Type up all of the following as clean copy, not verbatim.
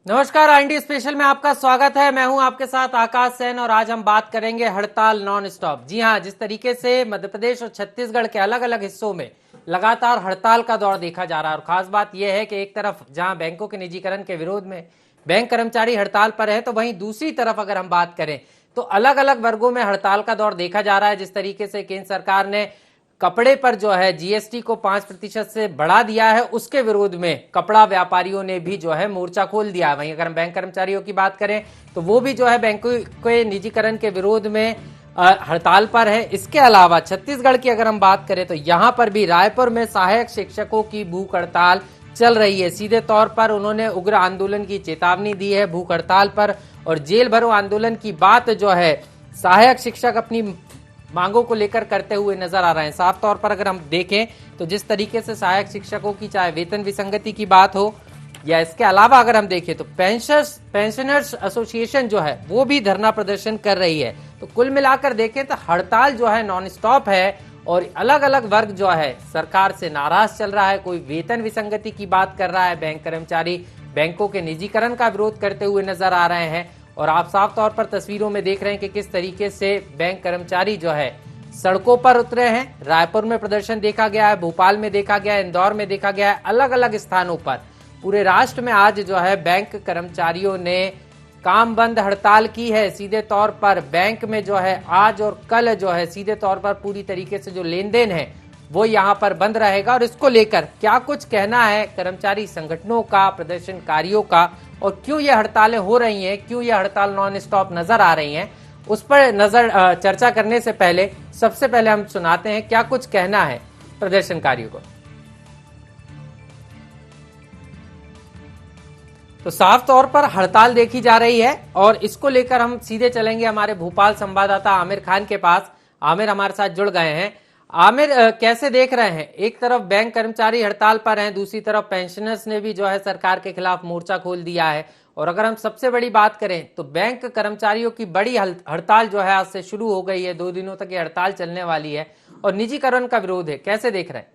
नमस्कार, IND special में आपका स्वागत है। मैं हूं आपके साथ आकाश सेन और आज हम बात करेंगे हड़ताल नॉन स्टॉप। जी हां, जिस तरीके से मध्य प्रदेश और छत्तीसगढ़ के अलग अलग हिस्सों में लगातार हड़ताल का दौर देखा जा रहा है और खास बात यह है कि एक तरफ जहां बैंकों के निजीकरण के विरोध में बैंक कर्मचारी हड़ताल पर है, तो वहीं दूसरी तरफ अगर हम बात करें तो अलग अलग वर्गों में हड़ताल का दौर देखा जा रहा है। जिस तरीके से केंद्र सरकार ने कपड़े पर जो है जीएसटी को 5% से बढ़ा दिया है, उसके विरोध में कपड़ा व्यापारियों ने भी जो है मोर्चा खोल दिया है। वहीं अगर हम बैंक कर्मचारियों की बात करें तो वो भी जो है बैंकों के निजीकरण के विरोध में हड़ताल पर है। इसके अलावा छत्तीसगढ़ की अगर हम बात करें तो यहां पर भी रायपुर में सहायक शिक्षकों की भूख हड़ताल चल रही है। सीधे तौर पर उन्होंने उग्र आंदोलन की चेतावनी दी है भूख हड़ताल पर, और जेल भरो आंदोलन की बात जो है सहायक शिक्षक अपनी मांगों को लेकर करते हुए नजर आ रहे हैं। साफ तौर पर अगर हम देखें तो जिस तरीके से सहायक शिक्षकों की चाहे वेतन विसंगति की बात हो या इसके अलावा अगर हम देखें तो पेंशनर्स एसोसिएशन जो है वो भी धरना प्रदर्शन कर रही है। तो कुल मिलाकर देखें तो हड़ताल जो है नॉन स्टॉप है और अलग अलग वर्ग जो है सरकार से नाराज चल रहा है। कोई वेतन विसंगति की बात कर रहा है, बैंक कर्मचारी बैंकों के निजीकरण का विरोध करते हुए नजर आ रहे हैं। और आप साफ तौर पर तस्वीरों में देख रहे हैं कि किस तरीके से बैंक कर्मचारी जो है सड़कों पर उतरे हैं। रायपुर में प्रदर्शन देखा गया है, भोपाल में देखा गया है, इंदौर में देखा गया है, अलग अलग स्थानों पर पूरे राष्ट्र में आज जो है बैंक कर्मचारियों ने काम बंद हड़ताल की है। सीधे तौर पर बैंक में जो है आज और कल जो है सीधे तौर पर पूरी तरीके से जो लेन देन है वो यहाँ पर बंद रहेगा। और इसको लेकर क्या कुछ कहना है कर्मचारी संगठनों का, प्रदर्शनकारियों का, और क्यों ये हड़तालें हो रही हैं, क्यों ये हड़ताल नॉन स्टॉप नजर आ रही हैं, उस पर चर्चा करने से पहले सबसे पहले हम सुनाते हैं क्या कुछ कहना है प्रदर्शनकारियों को। तो साफ तौर पर हड़ताल देखी जा रही है और इसको लेकर हम सीधे चलेंगे हमारे भोपाल संवाददाता आमिर खान के पास। आमिर हमारे साथ जुड़ गए हैं। आमिर, कैसे देख रहे हैं? एक तरफ बैंक कर्मचारी हड़ताल पर हैं, दूसरी तरफ पेंशनर्स ने भी जो है सरकार के खिलाफ मोर्चा खोल दिया है। और अगर हम सबसे बड़ी बात करें तो बैंक कर्मचारियों की बड़ी हड़ताल जो है आज से शुरू हो गई है, 2 दिनों तक ये हड़ताल चलने वाली है और निजीकरण का विरोध है। कैसे देख रहे हैं?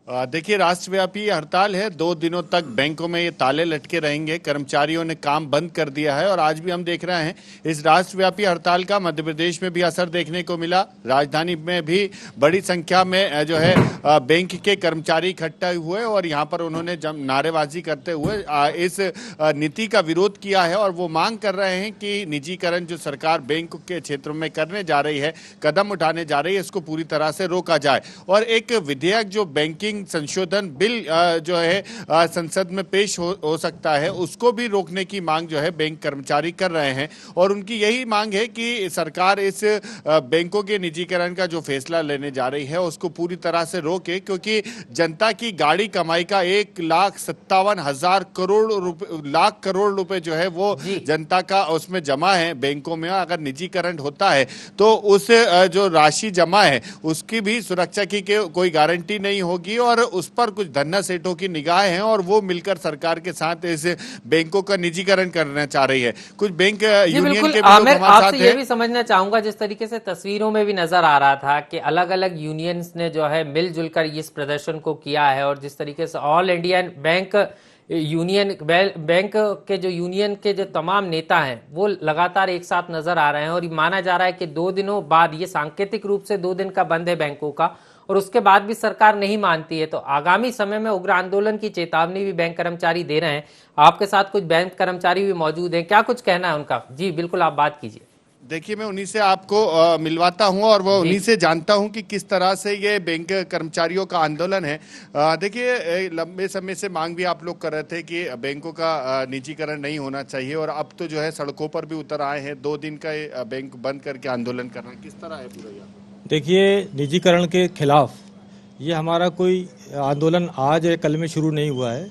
देखिए, राष्ट्रव्यापी हड़ताल है। 2 दिनों तक बैंकों में ये ताले लटके रहेंगे। कर्मचारियों ने काम बंद कर दिया है और आज भी हम देख रहे हैं इस राष्ट्रव्यापी हड़ताल का मध्य प्रदेश में भी असर देखने को मिला। राजधानी में भी बड़ी संख्या में जो है बैंक के कर्मचारी इकट्ठा हुए और यहाँ पर उन्होंने नारेबाजी करते हुए इस नीति का विरोध किया है और वो मांग कर रहे हैं कि निजीकरण जो सरकार बैंक के क्षेत्रों में करने जा रही है, कदम उठाने जा रही है, इसको पूरी तरह से रोका जाए। और एक विधेयक जो बैंकिंग संशोधन बिल जो है संसद में पेश हो सकता है, उसको भी रोकने की मांग जो है बैंक कर्मचारी कर रहे हैं। और उनकी यही मांग है कि सरकार इस बैंकों के निजीकरण का जो फैसला लेने जा रही है उसको पूरी तरह से रोके, क्योंकि जनता की गाड़ी कमाई का 1,57,000 करोड़ रुपए जो है वो जनता का उसमें जमा है बैंकों में। अगर निजीकरण होता है तो उस जो राशि जमा है उसकी भी सुरक्षा की कोई गारंटी नहीं होगी और उस पर कुछ धन्ना सेठों की निगाह है और वो मिलकर सरकार के साथ इस बैंकों का निजीकरण करना चाह रही है। कुछ बैंक यूनियन के भी लोग हमारे साथ हैं। ये भी समझना चाहूंगा, जिस तरीके से तस्वीरों में भी नजर आ रहा था कि अलग अलग यूनियंस ने जो है मिलजुल कर इस प्रदर्शन को किया है और जिस तरीके से ऑल इंडियन बैंक के जो यूनियन के जो तमाम नेता हैं वो लगातार एक साथ नजर आ रहे हैं। और माना जा रहा है कि 2 दिनों बाद, ये सांकेतिक रूप से 2 दिन का बंद है बैंकों का, और उसके बाद भी सरकार नहीं मानती है तो आगामी समय में उग्र आंदोलन की चेतावनी भी बैंक कर्मचारी दे रहे हैं। आपके साथ कुछ बैंक कर्मचारी भी मौजूद हैं, क्या कुछ कहना है उनका? जी बिल्कुल, आप बात कीजिए। देखिए, मैं उन्हीं से आपको मिलवाता हूं और वो उन्हीं से जानता हूं कि किस तरह से ये बैंक कर्मचारियों का आंदोलन है। देखिए, लंबे समय से मांग भी आप लोग कर रहे थे कि बैंकों का निजीकरण नहीं होना चाहिए और अब तो जो है सड़कों पर भी उतर आए हैं। 2 दिन का बैंक बंद करके आंदोलन करना, किस तरह है पूरा? देखिए, निजीकरण के खिलाफ ये हमारा कोई आंदोलन आज या कल में शुरू नहीं हुआ है।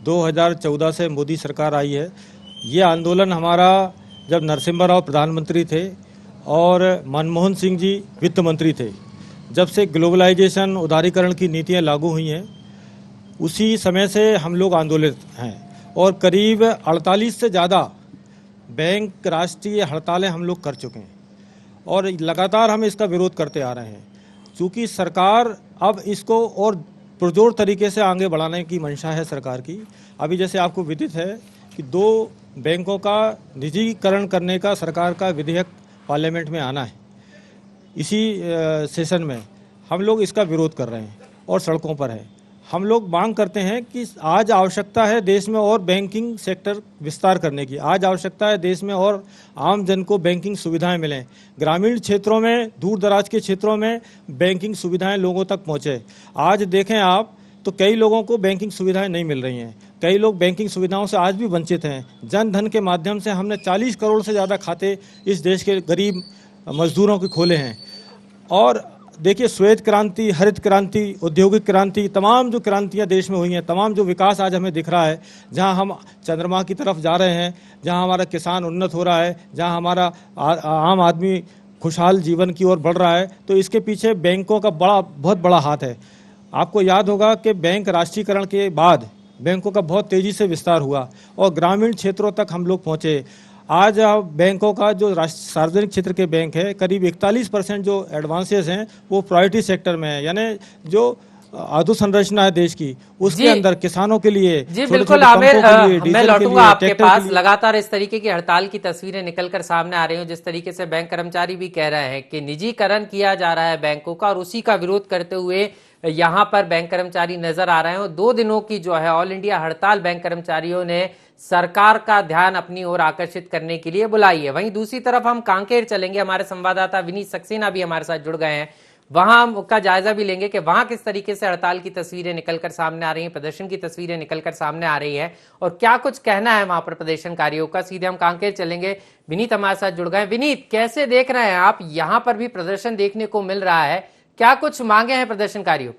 2014 से मोदी सरकार आई है। ये आंदोलन हमारा जब नरसिम्हा राव प्रधानमंत्री थे और मनमोहन सिंह जी वित्त मंत्री थे, जब से ग्लोबलाइजेशन, उदारीकरण की नीतियां लागू हुई हैं, उसी समय से हम लोग आंदोलित हैं और करीब 48 से ज़्यादा बैंक राष्ट्रीय हड़तालें हम लोग कर चुके हैं और लगातार हम इसका विरोध करते आ रहे हैं। चूँकि सरकार अब इसको और पुरजोर तरीके से आगे बढ़ाने की मंशा है सरकार की। अभी जैसे आपको विदित है कि 2 बैंकों का निजीकरण करने का सरकार का विधेयक पार्लियामेंट में आना है। इसी सेशन में हम लोग इसका विरोध कर रहे हैं और सड़कों पर है। हम लोग मांग करते हैं कि आज आवश्यकता है देश में और बैंकिंग सेक्टर विस्तार करने की। आज आवश्यकता है देश में और आम जन को बैंकिंग सुविधाएं मिलें। ग्रामीण क्षेत्रों में, दूर दराज के क्षेत्रों में बैंकिंग सुविधाएं लोगों तक पहुंचे। आज देखें आप तो कई लोगों को बैंकिंग सुविधाएं नहीं मिल रही हैं। कई लोग बैंकिंग सुविधाओं से आज भी वंचित हैं। जन धन के माध्यम से हमने 40 करोड़ से ज़्यादा खाते इस देश के गरीब मजदूरों के खोले हैं। और देखिए, श्वेत क्रांति, हरित क्रांति, औद्योगिक क्रांति, तमाम जो क्रांतियां देश में हुई हैं, तमाम जो विकास आज हमें दिख रहा है, जहां हम चंद्रमा की तरफ जा रहे हैं, जहां हमारा किसान उन्नत हो रहा है, जहां हमारा आम आदमी खुशहाल जीवन की ओर बढ़ रहा है, तो इसके पीछे बैंकों का बहुत बड़ा हाथ है। आपको याद होगा कि बैंक राष्ट्रीयकरण के बाद बैंकों का बहुत तेजी से विस्तार हुआ और ग्रामीण क्षेत्रों तक हम लोग पहुंचे। आज बैंकों का जो सार्वजनिक क्षेत्र के बैंक है, करीब 41% जो एडवांसेस हैं वो प्रायोरिटी सेक्टर में है, यानी जो अधोसंरचना है देश की, उसके अंदर किसानों के लिए। जी बिल्कुल आमिर, मैं लौटूंगा आपके पास। लगातार इस तरीके की हड़ताल की तस्वीरें निकलकर सामने आ रही हैं, जिस तरीके से बैंक कर्मचारी भी कह रहे हैं कि निजीकरण किया जा रहा है बैंकों का, और उसी का विरोध करते हुए यहां पर बैंक कर्मचारी नजर आ रहे हैं। 2 दिनों की जो है ऑल इंडिया हड़ताल बैंक कर्मचारियों ने सरकार का ध्यान अपनी ओर आकर्षित करने के लिए बुलाई है। वहीं दूसरी तरफ हम कांकेर चलेंगे, हमारे संवाददाता विनीत सक्सेना भी हमारे साथ जुड़ गए हैं। वहां का जायजा भी लेंगे कि वहां किस तरीके से हड़ताल की तस्वीरें निकलकर सामने आ रही हैं, प्रदर्शन की तस्वीरें निकलकर सामने आ रही है, और क्या कुछ कहना है वहां पर प्रदर्शनकारियों का। सीधे हम कांकेर चलेंगे, विनीत हमारे साथ जुड़ गए। विनीत, कैसे देख रहे हैं आप, यहां पर भी प्रदर्शन देखने को मिल रहा है, क्या कुछ मांगे हैं प्रदर्शनकारियों की?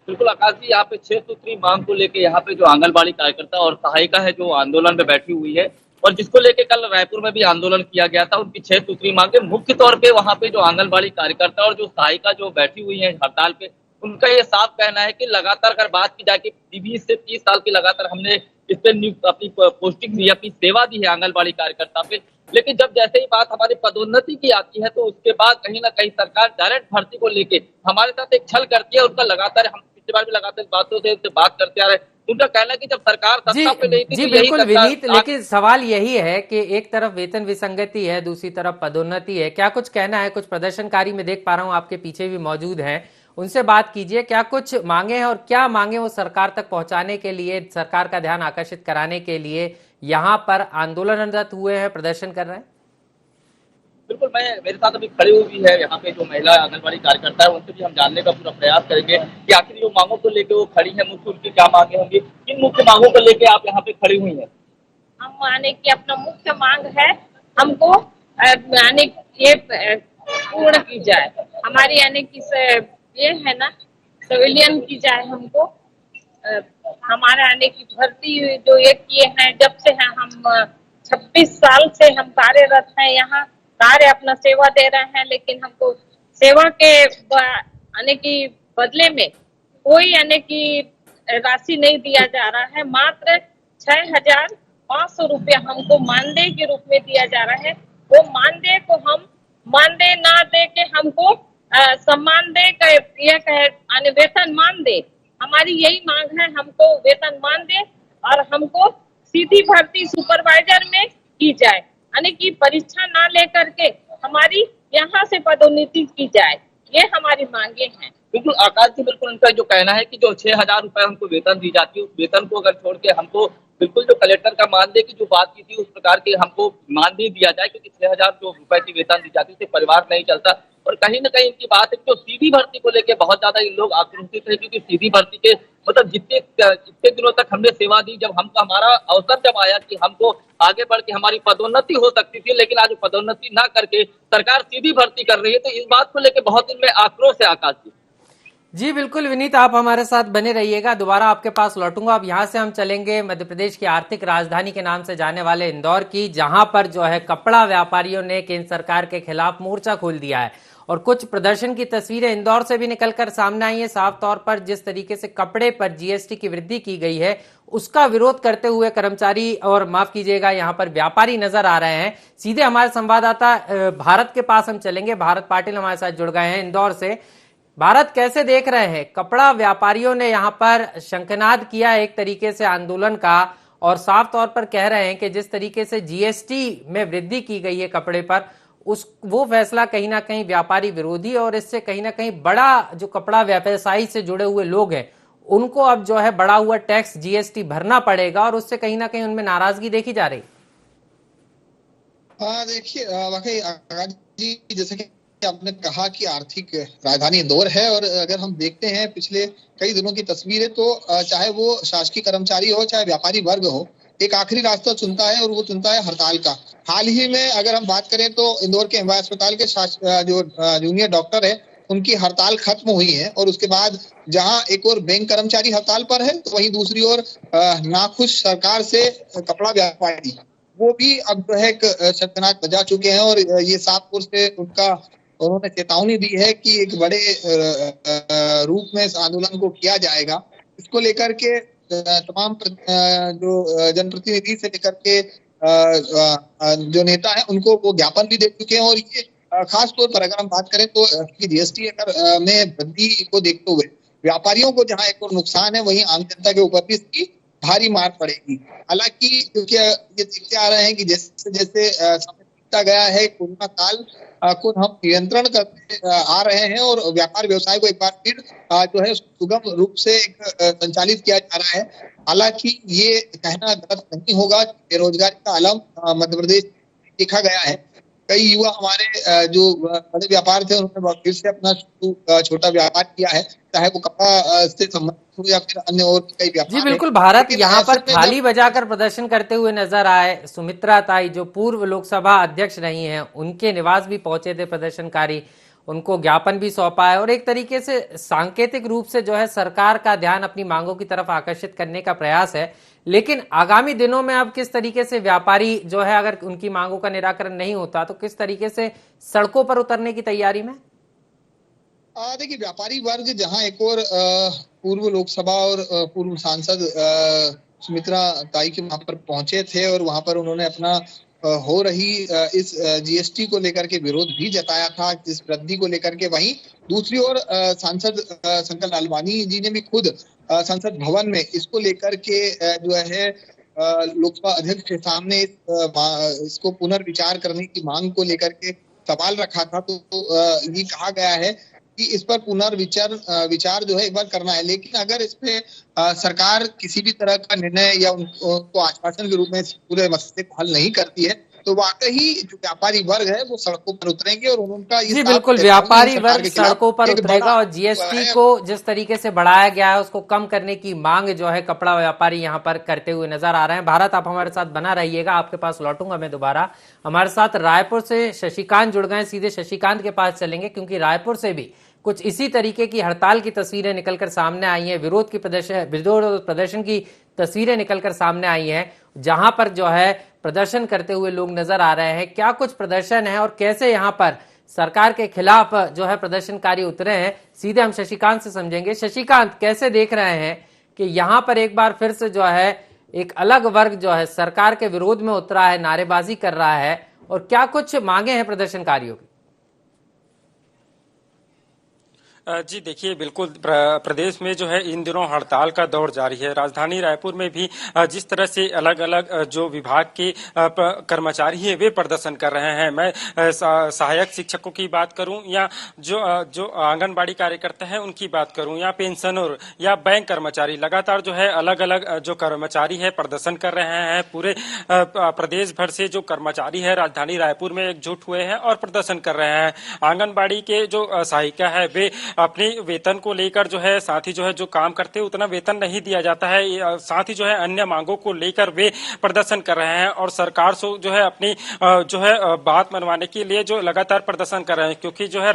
बिल्कुल आकाश जी, यहाँ पे 6 सूत्री मांग को लेके यहाँ पे जो आंगनबाड़ी कार्यकर्ता और सहायिका है जो आंदोलन में बैठी हुई है, और जिसको लेके कल रायपुर में भी आंदोलन किया गया था, उनकी 6 सूत्री मांगे मुख्य तौर पे वहाँ पे जो आंगनबाड़ी कार्यकर्ता और जो सहायिका जो बैठी हुई है हड़ताल पे, उनका ये साफ कहना है कि लगातार अगर बात की जाए कि 20 से 30 साल की लगातार हमने इस पे अपनी पोस्टिंग दी, अपनी सेवा दी है आंगनबाड़ी कार्यकर्ता पे, लेकिन जब जैसे ही बात हमारी पदोन्नति की आती है तो उसके बाद कहीं ना कहीं सरकार डायरेक्ट भर्ती को लेके हमारे साथ एक छल करती है। उनका लगातार, हम पिछली बार भी लगातार बातों से बात करते आ रहे हैं, उनका कहना है कि जब सरकार सत्ता पे नहीं थी जी तो बिल्कुल विनीत, लेकिन सवाल यही है कि एक तरफ वेतन विसंगति है, दूसरी तरफ पदोन्नति है। क्या कुछ कहना है? कुछ प्रदर्शनकारी में देख पा रहा हूं आपके पीछे भी मौजूद हैं, उनसे बात कीजिए। क्या कुछ मांगे हैं और क्या मांगे वो सरकार तक पहुंचाने के लिए, सरकार का ध्यान आकर्षित कराने के लिए यहाँ पर आंदोलनरत हुए हैं, प्रदर्शन कर रहे हैं? बिल्कुल, मेरे साथ अभी खड़ी हुई है यहाँ पे जो महिला आंगनबाड़ी कार्यकर्ता है, उनसे भी हम जानने का पूरा प्रयास करेंगे कि आखिर जो मांगों को लेके वो खड़ी है, मुख्य उनकी क्या मांगे होंगी, किन मुख्य मांगों को लेके आप यहाँ पे खड़ी हुई हैं? हम माने कि अपना मुख्य मांग है, हमको यानी ये पूर्ण की जाए हमारी, यानी कि ये है ना, सिविलियन की जाए हमको। हमारा यानी कि भर्ती जो ये किए हैं, जब से हैं हम 26 साल से हम कार्यरत हैं यहाँ, कार्य अपना सेवा दे रहे हैं, लेकिन हमको सेवा के यानी कि बदले में कोई यानी कि राशि नहीं दिया जा रहा है। मात्र 6,500 रुपया हमको मानदेय के रूप में दिया जा रहा है। वो मानदेय को हम मानदेय ना दे के हमको सम्मान दे, वेतन मान दे। हमारी यही मांग है, हमको वेतन मान दे और हमको सीधी भर्ती सुपरवाइजर में की जाए, यानी कि परीक्षा ना लेकर के हमारी यहाँ से पदोन्नति की जाए। ये हमारी मांगे हैं। बिल्कुल आकाश जी, बिल्कुल उनका जो कहना है कि जो 6,000 रुपए हमको वेतन दी जाती है, उस वेतन को अगर छोड़ के हमको बिल्कुल जो कलेक्टर का मानदेय की जो बात की थी उस प्रकार के हमको मानदेय दिया जाए, क्योंकि 6,000 जो रुपए की वेतन दी जाती है उससे परिवार नहीं चलता। और कहीं न कहीं इनकी बात है जो सीधी भर्ती को लेके बहुत ज्यादा ये लोग आक्रोशित है, क्योंकि सीधी भर्ती के मतलब जितने दिनों तक हमने सेवा दी, जब हमको हमारा अवसर जब आया कि हमको आगे बढ़ के हमारी पदोन्नति हो सकती थी, लेकिन आज पदोन्नति ना करके सरकार सीधी भर्ती कर रही है, तो इस बात को लेके बहुत इनमें आक्रोश है आकाश जी। जी बिल्कुल विनीत, आप हमारे साथ बने रहिएगा, दोबारा आपके पास लौटूंगा। अब यहाँ से हम चलेंगे मध्य प्रदेश की आर्थिक राजधानी के नाम से जाने वाले इंदौर की, जहां पर जो है कपड़ा व्यापारियों ने केंद्र सरकार के खिलाफ मोर्चा खोल दिया है और कुछ प्रदर्शन की तस्वीरें इंदौर से भी निकलकर सामने आई है। साफ तौर पर जिस तरीके से कपड़े पर जीएसटी की वृद्धि की गई है उसका विरोध करते हुए कर्मचारी और माफ कीजिएगा यहाँ पर व्यापारी नजर आ रहे हैं। सीधे हमारे संवाददाता भारत के पास हम चलेंगे। भारत पाटिल हमारे साथ जुड़ गए हैं इंदौर से। भारत, कैसे देख रहे हैं, कपड़ा व्यापारियों ने यहाँ पर शंखनाद किया एक तरीके से आंदोलन का, और साफ तौर पर कह रहे हैं कि जिस तरीके से जीएसटी में वृद्धि की गई है कपड़े पर, वो फैसला कहीं ना कहीं व्यापारी विरोधी, और इससे कहीं ना कहीं बड़ा जो कपड़ा व्यवसायी से जुड़े हुए लोग हैं उनको अब जो है बढ़ा हुआ टैक्स जीएसटी भरना पड़ेगा, और उससे कहीं ना कहीं उनमें नाराजगी देखी जा रही। हाँ देखिए, वाकई आकाश जी, जैसे कि आपने कहा कि आर्थिक राजधानी इंदौर है, और अगर हम देखते हैं पिछले कई दिनों की तस्वीरें, तो चाहे वो शासकीय कर्मचारी हो चाहे व्यापारी वर्ग हो, एक आखिरी रास्ता चुनता है और वो चुनता है हड़ताल का। हाल ही में अगर हम बात करें तो इंदौर के एमवाय अस्पताल के जो जूनियर डॉक्टर है उनकी हड़ताल खत्म हुई है, और उसके बाद जहां एक और बैंक कर्मचारी हड़ताल पर है, तो वहीं दूसरी ओर नाखुश सरकार से कपड़ा व्यापारी वो भी अब जो है एक शतनाक बजा चुके हैं, और ये साफ तौर से उन्होंने चेतावनी दी है कि एक बड़े रूप में इस आंदोलन को किया जाएगा। इसको लेकर के तमाम जो जनप्रतिनिधि से लेकर के जो नेता है उनको वो ज्ञापन भी दे चुके हैं, और ये खास तौर पर अगर हम बात करें तो जीएसटी में वृद्धि को देखते हुए व्यापारियों को जहां एक और नुकसान है, वहीं आम जनता के ऊपर भी इसकी भारी मार पड़ेगी। हालांकि क्योंकि ये देखते आ रहे हैं कि जैसे जैसे समय बीतता गया है, कोरोना काल को हम नियंत्रण करते आ रहे हैं, और व्यापार व्यवसाय को एक बार फिर जो है सुगम रूप से संचालित किया जा रहा है। हालांकि ये कहना गलत नहीं होगा, बेरोजगारी का आलम मध्य प्रदेश देखा गया है। कई युवा हमारे जो बड़े व्यापार थे उन्होंने फिर से अपना छोटा व्यापार किया है, चाहे वो कपड़ा से संबंधित हो या फिर अन्य और कई व्यापार। जी बिल्कुल, भारत यहाँ पर थाली बजाकर प्रदर्शन करते हुए नजर आए। सुमित्रा ताई जो पूर्व लोकसभा अध्यक्ष रही हैं, उनके निवास भी पहुंचे थे प्रदर्शनकारी, उनको ज्ञापन भी सौंपा है, और एक तरीके से सांकेतिक रूप से जो है सरकार का ध्यान अपनी मांगों की तरफ आकर्षित करने का प्रयास है। लेकिन आगामी दिनों में अब किस तरीके से व्यापारी जो है, अगर उनकी मांगों का निराकरण नहीं होता तो किस तरीके से सड़कों पर उतरने की तैयारी में? देखिए, व्यापारी वर्ग जहां एक और पूर्व लोकसभा और पूर्व सांसद सुमित्रा ताई के वहां पर पहुंचे थे, और वहां पर उन्होंने अपना हो रही इस जीएसटी को लेकर के विरोध भी जताया था, इस वृद्धि को लेकर के। वहीं दूसरी ओर सांसद शंकर लालवानी जी ने भी खुद संसद भवन में इसको लेकर के जो है लोकसभा अध्यक्ष के सामने इसको पुनर्विचार करने की मांग को लेकर के सवाल रखा था। तो ये कहा गया है कि इस पर विचार जो है एक बार करना है, लेकिन अगर इस पे सरकार किसी भी तरह का निर्णय या उनको आश्वासन के रूप में पूरे मसले को हल नहीं करती है, तो वाकई जो व्यापारी वर्ग है वो सड़कों पर उतरेंगे, और उनका जी बिल्कुल, व्यापारी वर्ग सड़कों पर उतरेगा, और जीएसटी को जिस तरीके से बढ़ाया गया है उसको कम करने की मांग जो है कपड़ा व्यापारी यहाँ पर करते हुए नजर आ रहे हैं। भारत, आप हमारे साथ बना रहिएगा, आपके पास लौटूंगा मैं दोबारा। हमारे साथ रायपुर से शशिकांत जुड़ गए, सीधे शशिकांत के पास चलेंगे, क्योंकि रायपुर से भी कुछ इसी तरीके की हड़ताल की तस्वीरें निकलकर सामने आई हैं, विरोध प्रदर्शन की तस्वीरें निकलकर सामने आई हैं, जहां पर जो है प्रदर्शन करते हुए लोग नजर आ रहे हैं। क्या कुछ प्रदर्शन है और कैसे यहां पर सरकार के खिलाफ जो है प्रदर्शनकारी उतरे हैं, सीधे हम शशिकांत से समझेंगे। शशिकांत, कैसे देख रहे हैं कि यहां पर एक बार फिर से जो है एक अलग वर्ग जो है सरकार के विरोध में उतरा है, नारेबाजी कर रहा है, और क्या कुछ मांगे हैं प्रदर्शनकारियों की? जी देखिए, बिल्कुल प्रदेश में जो है इन दिनों हड़ताल का दौर जारी है। राजधानी रायपुर में भी जिस तरह से अलग अलग जो विभाग के कर्मचारी हैं वे प्रदर्शन कर रहे हैं। मैं सहायक शिक्षकों की बात करूं या जो आंगनबाड़ी कार्यकर्ता हैं उनकी बात करूं, या पेंशनर या बैंक कर्मचारी, लगातार जो है अलग अलग जो कर्मचारी है प्रदर्शन कर रहे हैं। पूरे प्रदेश भर से जो कर्मचारी है राजधानी रायपुर में एकजुट हुए हैं और प्रदर्शन कर रहे हैं। आंगनबाड़ी के जो सहायिका है वे अपने वेतन को लेकर जो है, साथ ही जो है जो काम करते हैं उतना वेतन नहीं दिया जाता है, साथ ही जो है अन्य मांगों को लेकर वे प्रदर्शन कर रहे हैं, और सरकार से जो है अपनी जो है बात मनवाने के लिए जो लगातार प्रदर्शन कर रहे हैं। क्योंकि जो है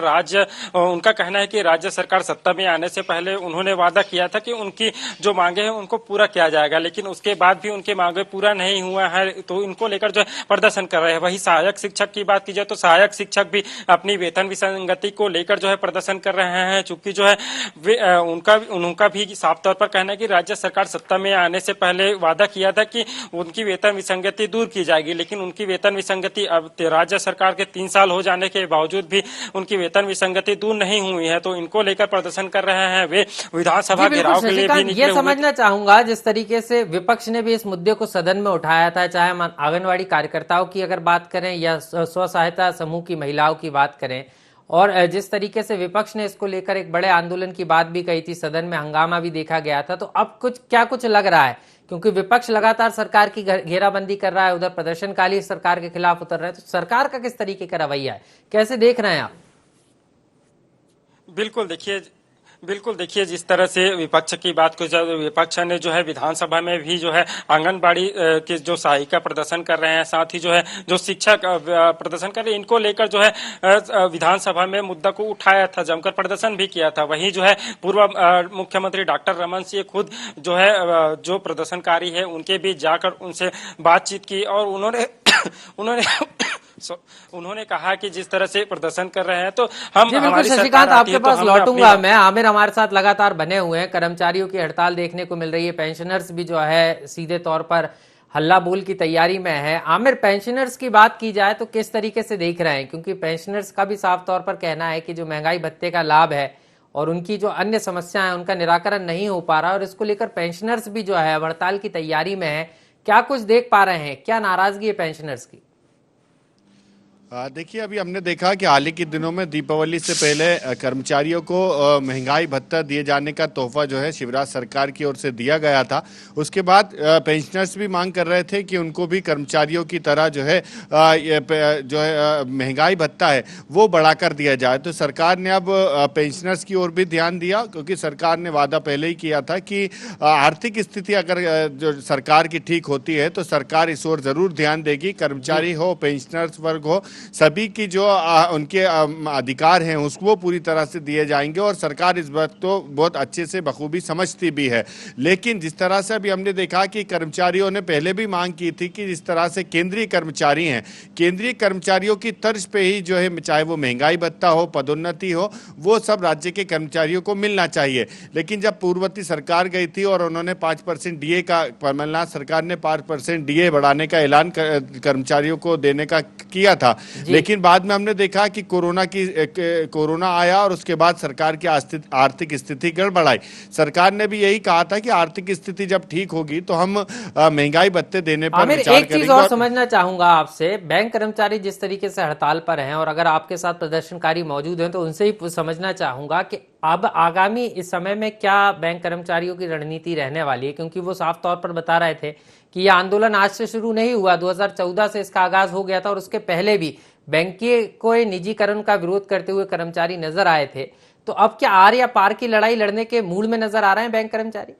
उनका कहना है कि राज्य सरकार सत्ता में आने से पहले उन्होंने वादा किया था कि उनकी जो मांगे हैं उनको पूरा किया जाएगा, लेकिन उसके बाद भी उनके मांगे पूरा नहीं हुआ है, तो इनको लेकर जो है प्रदर्शन कर रहे हैं। वही सहायक शिक्षक की बात की जाए तो सहायक शिक्षक भी अपनी वेतन विसंगति को लेकर जो है प्रदर्शन कर रहे हैं। हैं, चूंकि जो है वे उनका भी साफ तौर पर कहना है कि राज्य सरकार सत्ता में आने से पहले वादा किया था कि उनकी वेतन विसंगति दूर की जाएगी, लेकिन उनकी वेतन विसंगति अब राज्य सरकार के 3 साल हो जाने के बावजूद भी उनकी वेतन विसंगति दूर नहीं हुई है। तो इनको लेकर प्रदर्शन कर रहे हैं। वे विधानसभा घेराव के लिए भी निकले ये समझना चाहूंगा जिस तरीके से विपक्ष ने भी इस मुद्दे को सदन में उठाया था, चाहे हम आंगनवाड़ी कार्यकर्ताओं की अगर बात करें या स्व सहायता समूह की महिलाओं की बात करें, और जिस तरीके से विपक्ष ने इसको लेकर एक बड़े आंदोलन की बात भी कही थी, सदन में हंगामा भी देखा गया था। तो अब कुछ लग रहा है, क्योंकि विपक्ष लगातार सरकार की घेराबंदी कर रहा है, उधर प्रदर्शनकारी सरकार के खिलाफ उतर रहे हैं, तो सरकार का किस तरीके का रवैया है, कैसे देख रहे हैं आप? बिल्कुल देखिए जिस तरह से विपक्ष की बात को, जब विपक्ष ने जो है विधानसभा में भी जो है आंगनबाड़ी के जो सहायिका प्रदर्शन कर रहे हैं, साथ ही जो है जो शिक्षक प्रदर्शन कर रहे हैं, इनको लेकर जो है विधानसभा में मुद्दा को उठाया था, जमकर प्रदर्शन भी किया था। वहीं जो है पूर्व मुख्यमंत्री डॉक्टर रमन सिंह खुद जो है जो प्रदर्शनकारी है उनके बीच जाकर उनसे बातचीत की और उन्होंने कहा कि जिस तरह से प्रदर्शन कर रहे हैं तो हम हमारी शशिकांत आपके पास लौटूंगा मैं। आमिर हमारे साथ लगातार बने हुए हैं, कर्मचारियों की हड़ताल देखने को मिल रही है, पेंशनर्स भी जो है सीधे तौर पर हल्ला बोल की तैयारी में है। आमिर, पेंशनर्स की बात की जाए तो किस तरीके से देख रहे हैं, क्योंकि पेंशनर्स का भी साफ तौर पर कहना है कि जो महंगाई भत्ते का लाभ है और उनकी जो अन्य समस्याएं हैं उनका निराकरण नहीं हो पा रहा, और इसको लेकर पेंशनर्स भी जो है हड़ताल की तैयारी में है। क्या कुछ देख पा रहे हैं, क्या नाराजगी है पेंशनर्स की? देखिए, अभी हमने देखा कि हाल ही के दिनों में दीपावली से पहले कर्मचारियों को महंगाई भत्ता दिए जाने का तोहफा जो है शिवराज सरकार की ओर से दिया गया था। उसके बाद पेंशनर्स भी मांग कर रहे थे कि उनको भी कर्मचारियों की तरह जो है महंगाई भत्ता है वो बढ़ाकर दिया जाए। तो सरकार ने अब पेंशनर्स की ओर भी ध्यान दिया, क्योंकि सरकार ने वादा पहले ही किया था कि आर्थिक स्थिति अगर जो सरकार की ठीक होती है तो सरकार इस ओर जरूर ध्यान देगी। कर्मचारी हो, पेंशनर्स वर्ग हो, सभी की जो उनके अधिकार हैं उसको पूरी तरह से दिए जाएंगे, और सरकार इस बात तो बहुत अच्छे से बखूबी समझती भी है। लेकिन जिस तरह से अभी हमने देखा कि कर्मचारियों ने पहले भी मांग की थी कि जिस तरह से केंद्रीय कर्मचारी हैं, केंद्रीय कर्मचारियों की तर्ज पे ही जो है, चाहे वो महंगाई भत्ता हो, पदोन्नति हो, वो सब राज्य के कर्मचारियों को मिलना चाहिए। लेकिन जब पूर्ववर्ती सरकार गई थी और उन्होंने 5% डीए का, कमलनाथ सरकार ने 5% डीए बढ़ाने का ऐलान कर्मचारियों को देने का किया था, लेकिन बाद में हमने देखा कि कोरोना आया और उसके बाद सरकार की आर्थिक स्थिति गड़बड़ाई। सरकार ने भी यही कहा था कि आर्थिक स्थिति जब ठीक होगी तो हम महंगाई भत्ते देने पर विचार करेंगे। एक चीज और समझना चाहूंगा आपसे, बैंक कर्मचारी जिस तरीके से हड़ताल पर हैं और अगर आपके साथ प्रदर्शनकारी मौजूद हैं तो उनसे ही समझना चाहूंगा कि अब आगामी इस समय में क्या बैंक कर्मचारियों की रणनीति रहने वाली है, क्योंकि वो साफ तौर पर बता रहे थे कि यह आंदोलन आज से शुरू नहीं हुआ, 2014 से इसका आगाज हो गया था और उसके पहले भी बैंकिंग को निजीकरण का विरोध करते हुए कर्मचारी नजर आए थे। तो अब क्या आर या पार की लड़ाई लड़ने के मूड में नजर आ रहे हैं बैंक कर्मचारी?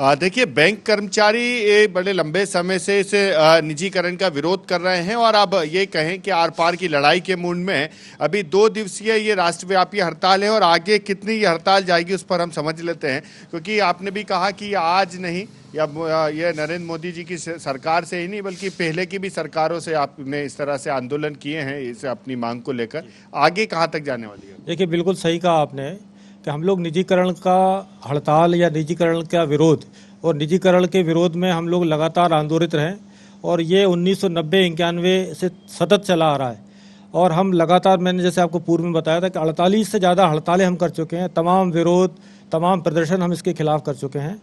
देखिए, बैंक कर्मचारी बड़े लंबे समय से इस निजीकरण का विरोध कर रहे हैं और अब ये कहें कि आर पार की लड़ाई के मूड में अभी 2 दिवसीय ये राष्ट्रव्यापी हड़ताल है, और आगे कितनी ये हड़ताल जाएगी उस पर हम समझ लेते हैं। क्योंकि आपने भी कहा कि आज नहीं, या ये नरेंद्र मोदी जी की सरकार से ही नहीं बल्कि पहले की भी सरकारों से आपने इस तरह से आंदोलन किए हैं इस अपनी मांग को लेकर। आगे कहाँ तक जाने वाली है? देखिए, बिल्कुल सही कहा आपने कि हम लोग निजीकरण का हड़ताल या निजीकरण का विरोध और निजीकरण के विरोध में हम लोग लगातार आंदोलित रहे, और ये 1990-91 से सतत चला आ रहा है। और हम लगातार, मैंने जैसे आपको पूर्व में बताया था कि 48 से ज़्यादा हड़तालें हम कर चुके हैं, तमाम विरोध, तमाम प्रदर्शन हम इसके खिलाफ कर चुके हैं।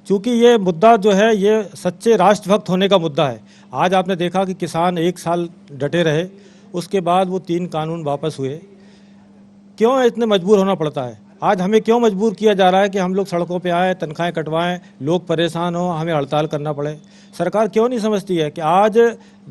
चूँकि ये मुद्दा जो है ये सच्चे राष्ट्रभक्त होने का मुद्दा है। आज आपने देखा कि किसान 1 साल डटे रहे, उसके बाद वो 3 कानून वापस हुए। क्यों इतने मजबूर होना पड़ता है? आज हमें क्यों मजबूर किया जा रहा है कि हम लोग सड़कों पे आए, तनख्वाहें कटवाएं, लोग परेशान हो, हमें हड़ताल करना पड़े? सरकार क्यों नहीं समझती है कि आज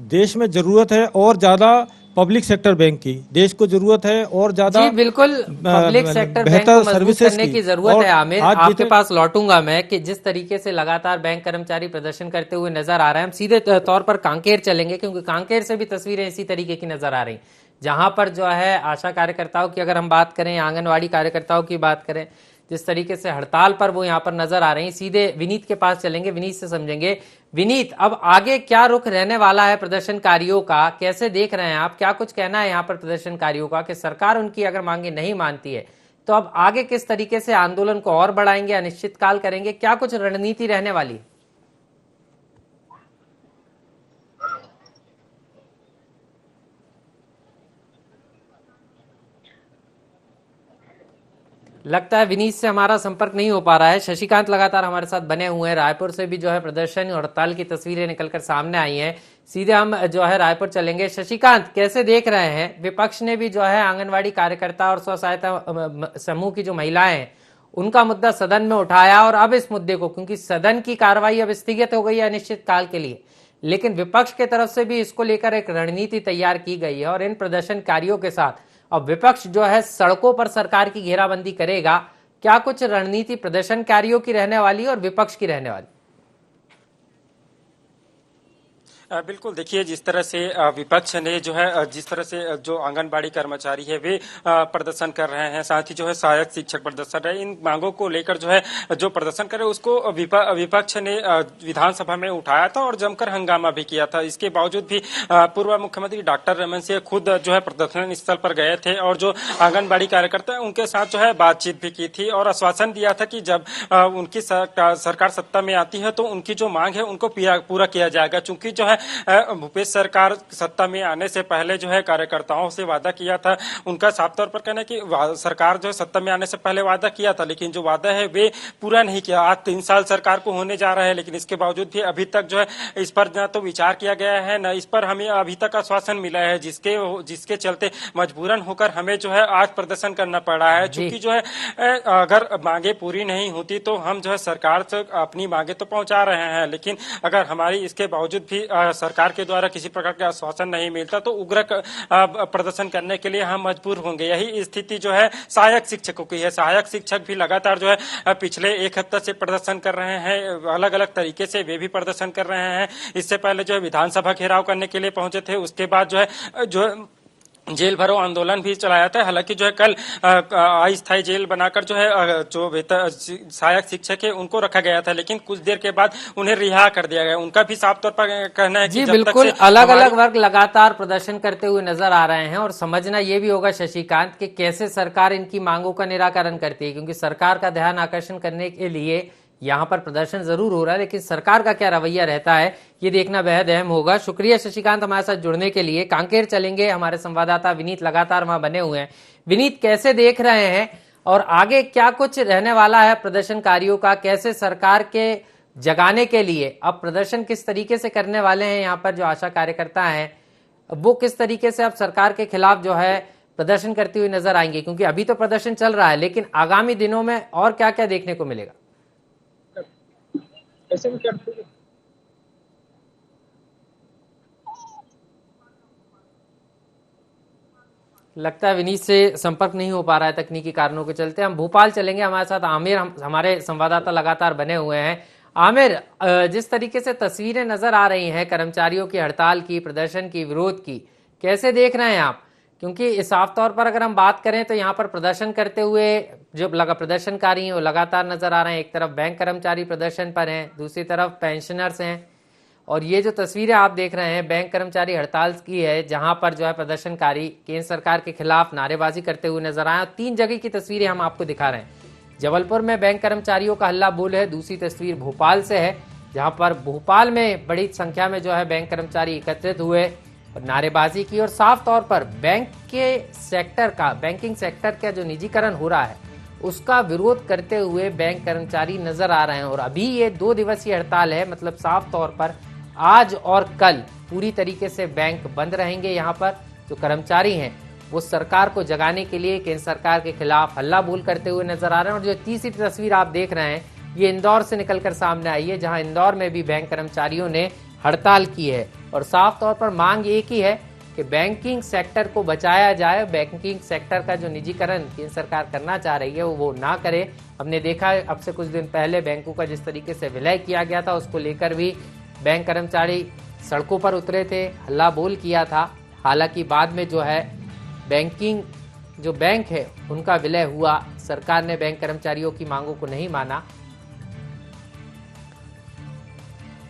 देश में ज़रूरत है और ज़्यादा पब्लिक सेक्टर बैंक की, देश को जरूरत है और ज्यादा बिल्कुल पब्लिक सेक्टर बैंक को मजबूत करने की जरूरत है। आमिर, आपके पास लौटूंगा मैं कि जिस तरीके से लगातार बैंक कर्मचारी प्रदर्शन करते हुए नजर आ रहे हैं, हम सीधे तौर पर कांकेर चलेंगे क्योंकि कांकेर से भी तस्वीरें इसी तरीके की नजर आ रही, जहां पर जो है आशा कार्यकर्ताओं की अगर हम बात करें, आंगनवाड़ी कार्यकर्ताओं की बात करें, जिस तरीके से हड़ताल पर वो यहाँ पर नजर आ रही हैं। सीधे विनीत के पास चलेंगे, विनीत से समझेंगे। विनीत, अब आगे क्या रुख रहने वाला है प्रदर्शनकारियों का, कैसे देख रहे हैं आप? क्या कुछ कहना है यहाँ पर प्रदर्शनकारियों का कि सरकार उनकी अगर मांगे नहीं मानती है तो अब आगे किस तरीके से आंदोलन को और बढ़ाएंगे, अनिश्चितकाल करेंगे? क्या कुछ रणनीति रहने वाली है? लगता है विनीत से हमारा संपर्क नहीं हो पा रहा है। शशिकांत लगातार हमारे साथ बने हुए हैं। रायपुर से भी जो है प्रदर्शन और हड़ताल की तस्वीरें निकलकर सामने आई हैं। सीधे हम जो है रायपुर चलेंगे। शशिकांत, कैसे देख रहे हैं? विपक्ष ने भी जो है आंगनवाड़ी कार्यकर्ता और स्व सहायता समूह की जो महिलाएं हैं उनका मुद्दा सदन में उठाया, और अब इस मुद्दे को, क्योंकि सदन की कार्रवाई अब स्थगित हो गई है अनिश्चितकाल के लिए, लेकिन विपक्ष की तरफ से भी इसको लेकर एक रणनीति तैयार की गई है और इन प्रदर्शनकारियों के साथ अब विपक्ष जो है सड़कों पर सरकार की घेराबंदी करेगा। क्या कुछ रणनीति प्रदर्शनकारियों की रहने वाली और विपक्ष की रहने वाली? बिल्कुल, देखिए जिस तरह से विपक्ष ने जो है जिस तरह से जो आंगनबाड़ी कर्मचारी है वे प्रदर्शन कर रहे हैं, साथ ही जो है सहायक शिक्षक प्रदर्शन रहे, इन मांगों को लेकर जो है जो प्रदर्शन करे उसको विपक्ष ने विधानसभा में उठाया था और जमकर हंगामा भी किया था। इसके बावजूद भी पूर्व मुख्यमंत्री डॉक्टर रमन सिंह खुद जो है प्रदर्शन स्थल पर गए थे और जो आंगनबाड़ी कार्यकर्ता है उनके साथ जो है बातचीत भी की थी और आश्वासन दिया था कि जब उनकी सरकार सत्ता में आती है तो उनकी जो मांग है उनको पूरा किया जाएगा। चूंकि जो है भूपेश सरकार सत्ता में आने से पहले जो है कार्यकर्ताओं से वादा किया था, उनका साफ तौर पर कहना है कि सरकार जो है सत्ता में आने से पहले वादा किया था, लेकिन जो वादा है वे पूरा नहीं किया। आज 3 साल सरकार को होने जा रहा है, लेकिन इसके बावजूद भी अभी तक जो है इस पर न तो विचार किया गया है, न इस पर हमें अभी तक आश्वासन मिला है, जिसके चलते मजबूरन होकर हमें जो है आज प्रदर्शन करना पड़ा है। चूंकि जो है अगर मांगे पूरी नहीं होती तो हम जो है सरकार से अपनी मांगे तो पहुंचा रहे हैं, लेकिन अगर हमारी इसके बावजूद भी सरकार के द्वारा किसी प्रकार का आश्वासन नहीं मिलता तो उग्र प्रदर्शन करने के लिए हम मजबूर होंगे। यही स्थिति जो है सहायक शिक्षकों की है। सहायक शिक्षक भी लगातार जो है पिछले 1 हफ्ते से प्रदर्शन कर रहे हैं, अलग अलग तरीके से वे भी प्रदर्शन कर रहे हैं। इससे पहले जो है विधानसभा घेराव करने के लिए पहुंचे थे, उसके बाद जो जेल भरो आंदोलन भी चलाया था। हालांकि जो है कल अस्थायी जेल बनाकर जो है जो सहायक शिक्षक है उनको रखा गया था, लेकिन कुछ देर के बाद उन्हें रिहा कर दिया गया। उनका भी साफ तौर पर कहना है कि बिल्कुल अलग अलग वर्ग लगातार प्रदर्शन करते हुए नजर आ रहे हैं और समझना ये भी होगा शशिकांत कि कैसे सरकार इनकी मांगों का निराकरण करती है, क्योंकि सरकार का ध्यान आकर्षण करने के लिए यहाँ पर प्रदर्शन जरूर हो रहा है, लेकिन सरकार का क्या रवैया रहता है ये देखना बेहद अहम होगा। शुक्रिया शशिकांत हमारे साथ जुड़ने के लिए। कांकेर चलेंगे, हमारे संवाददाता विनीत लगातार वहां बने हुए हैं। विनीत, कैसे देख रहे हैं और आगे क्या कुछ रहने वाला है प्रदर्शनकारियों का? कैसे सरकार के जगाने के लिए अब प्रदर्शन किस तरीके से करने वाले हैं यहाँ पर जो आशा कार्यकर्ता हैं, वो किस तरीके से अब सरकार के खिलाफ जो है प्रदर्शन करती हुई नजर आएंगे? क्योंकि अभी तो प्रदर्शन चल रहा है, लेकिन आगामी दिनों में और क्या क्या देखने को मिलेगा? लगता है विनीत से संपर्क नहीं हो पा रहा है तकनीकी कारणों के चलते। हम भोपाल चलेंगे, हमारे साथ आमिर हमारे संवाददाता लगातार बने हुए हैं। आमिर, जिस तरीके से तस्वीरें नजर आ रही हैं कर्मचारियों की हड़ताल की, प्रदर्शन की, विरोध की, कैसे देख रहे हैं आप? क्योंकि साफ तौर पर अगर हम बात करें तो यहाँ पर प्रदर्शन करते हुए जो प्रदर्शनकारी हैं वो लगातार नजर आ रहे हैं। एक तरफ बैंक कर्मचारी प्रदर्शन पर हैं, दूसरी तरफ पेंशनर्स हैं, और ये जो तस्वीरें आप देख रहे हैं बैंक कर्मचारी हड़ताल की है, जहां पर जो है प्रदर्शनकारी केंद्र सरकार के खिलाफ नारेबाजी करते हुए नजर आए। 3 जगह की तस्वीरें हम आपको दिखा रहे हैं। जबलपुर में बैंक कर्मचारियों का हल्ला बोल है, दूसरी तस्वीर भोपाल से है, जहां पर भोपाल में बड़ी संख्या में जो है बैंक कर्मचारी एकत्रित हुए और नारेबाजी की, और साफ तौर पर बैंकिंग सेक्टर का जो निजीकरण हो रहा है उसका विरोध करते हुए बैंक कर्मचारी नजर आ रहे हैं। और अभी ये 2 दिवसीय हड़ताल है, मतलब साफ तौर पर आज और कल पूरी तरीके से बैंक बंद रहेंगे। यहाँ पर जो कर्मचारी हैं वो सरकार को जगाने के लिए केंद्र सरकार के खिलाफ हल्ला बोल करते हुए नजर आ रहे हैं। और जो तीसरी तस्वीर आप देख रहे हैं ये इंदौर से निकलकर सामने आई है, जहां इंदौर में भी बैंक कर्मचारियों ने हड़ताल की है और साफ तौर पर मांग एक ही है कि बैंकिंग सेक्टर को बचाया जाए। बैंकिंग सेक्टर का जो निजीकरण केंद्र सरकार करना चाह रही है वो ना करे। हमने देखा अब से कुछ दिन पहले बैंकों का जिस तरीके से विलय किया गया था, उसको लेकर भी बैंक कर्मचारी सड़कों पर उतरे थे, हल्ला बोल किया था। हालांकि बाद में जो है बैंक है उनका विलय हुआ, सरकार ने बैंक कर्मचारियों की मांगों को नहीं माना।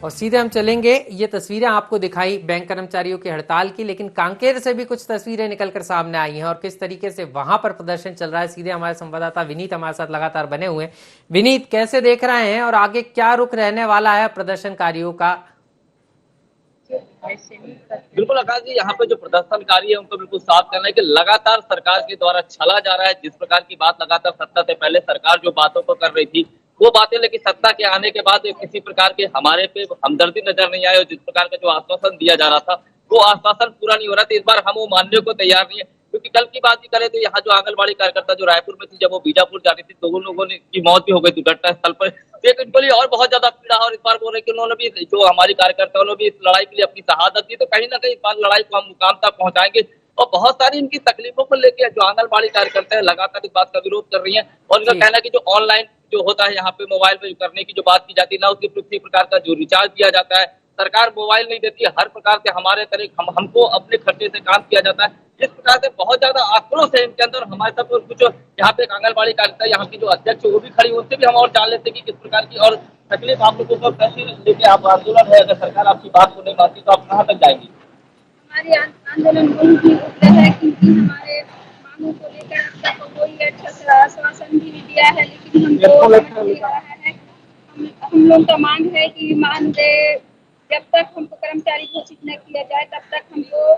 और सीधे हम चलेंगे, ये तस्वीरें आपको दिखाई बैंक कर्मचारियों की हड़ताल की, लेकिन कांकेर से भी कुछ तस्वीरें निकलकर सामने आई हैं और किस तरीके से वहां पर प्रदर्शन चल रहा है। सीधे हमारे संवाददाता विनीत हमारे साथ लगातार बने हुए हैं। विनीत, कैसे देख रहे हैं और आगे क्या रुख रहने वाला है प्रदर्शनकारियों का? बिल्कुल आकाश जी, यहाँ पे जो प्रदर्शनकारी है उनको बिल्कुल साफ कहना है कि लगातार सरकार के द्वारा छला जा रहा है। जिस प्रकार की बात लगातार सत्ता से पहले सरकार जो बातों को कर रही थी वो बातें, लेकिन सत्ता के आने के बाद किसी प्रकार के हमारे पे हमदर्दी नजर नहीं आई और जिस प्रकार का जो आश्वासन दिया जा रहा था वो आश्वासन पूरा नहीं हो रहा था। इस बार हम वो मानने को तैयार नहीं है, क्योंकि कल की बात भी करें तो यहाँ जो आंगनबाड़ी कार्यकर्ता जो रायपुर में थी, जब वो बीजापुर जा रही थी तो उन लोगों की मौत भी हो गई दुर्घटना स्थल पर। एक इनको लिए और बहुत ज्यादा पीड़ा, और इस बार बोल रहे कि उन्होंने भी, जो हमारी कार्यकर्ताओं ने भी इस लड़ाई के लिए अपनी शहादत दी, तो कहीं ना कहीं इस बार लड़ाई को हम मुकाम तक पहुंचाएंगे। और बहुत सारी इनकी तकलीफों को लेकर जो आंगनबाड़ी कार्यकर्ता है लगातार इस बात का विरोध कर रही है। और इनका कहना है कि जो ऑनलाइन जो होता है यहाँ पे मोबाइल पे करने की जो बात की जाती है ना, उसकी किसी प्रकार का जो रिचार्ज दिया जाता है, सरकार मोबाइल नहीं देती है, हर प्रकार से हमारे तरह हमको अपने खर्चे से काम किया जाता है। इस प्रकार से बहुत ज्यादा आक्रोश है इनके अंदर। हमारे साथ कुछ यहाँ पे एक आंगनबाड़ी कार्यकर्ता, यहाँ की जो अध्यक्ष है वो भी खड़ी, उनसे भी हम और जान लेते कि किस प्रकार की और तकलीफ आप लोगों को कैसे लेके आप आंदोलन है, अगर सरकार आपकी बात को नहीं मानती तो आप कहाँ तक जाएंगे? हमारे आंदोलन बहुत ही उग्र है, क्योंकि हमारे मांगों को लेकर अब तक कोई अच्छा सा आश्वासन भी नहीं दिया है, लेकिन हमको समझ नहीं आ रहा है। हम लोग का मांग है कि मानदेय जब तक हमको कर्मचारी घोषित न किया जाए तब तक हमको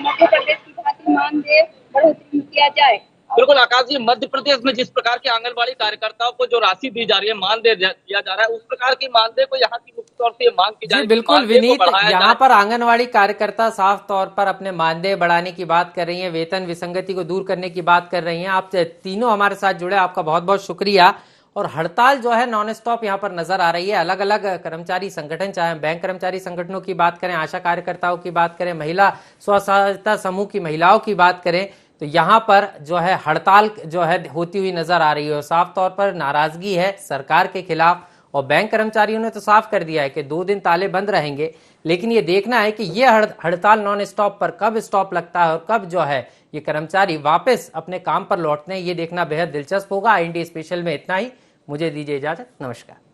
मध्य प्रदेश की भांति मानदेय बढ़ोतरी किया जाए। बिल्कुल आकाश जी, मध्य प्रदेश में जिस प्रकार के आंगनबाड़ी कार्यकर्ताओं को जो राशि दी जा रही है, मानदेय दिया जा रहा है, उस प्रकार की मानदेय को यहाँ की मुख्य तौर से मांग की जाए। बिल्कुल विनीत, यहाँ पर आंगनवाड़ी कार्यकर्ता साफ तौर पर अपने मानदेय बढ़ाने की बात कर रही हैं, वेतन विसंगति को दूर करने की बात कर रही हैं। आप तीनों हमारे साथ जुड़े, आपका बहुत बहुत शुक्रिया। और हड़ताल जो है नॉन स्टॉप यहाँ पर नजर आ रही है। अलग अलग कर्मचारी संगठन, चाहे बैंक कर्मचारी संगठनों की बात करें, आशा कार्यकर्ताओं की बात करें, महिला स्व सहायता समूह की महिलाओं की बात करें, तो यहाँ पर जो है हड़ताल जो है होती हुई नजर आ रही है। और साफ तौर पर नाराजगी है सरकार के खिलाफ। और बैंक कर्मचारियों ने तो साफ कर दिया है कि 2 दिन ताले बंद रहेंगे, लेकिन ये देखना है कि ये हड़ताल नॉन स्टॉप पर कब स्टॉप लगता है और कब जो है ये कर्मचारी वापस अपने काम पर लौटते हैं, ये देखना बेहद दिलचस्प होगा। इंडिया स्पेशल में इतना ही, मुझे दीजिए इजाजत, नमस्कार।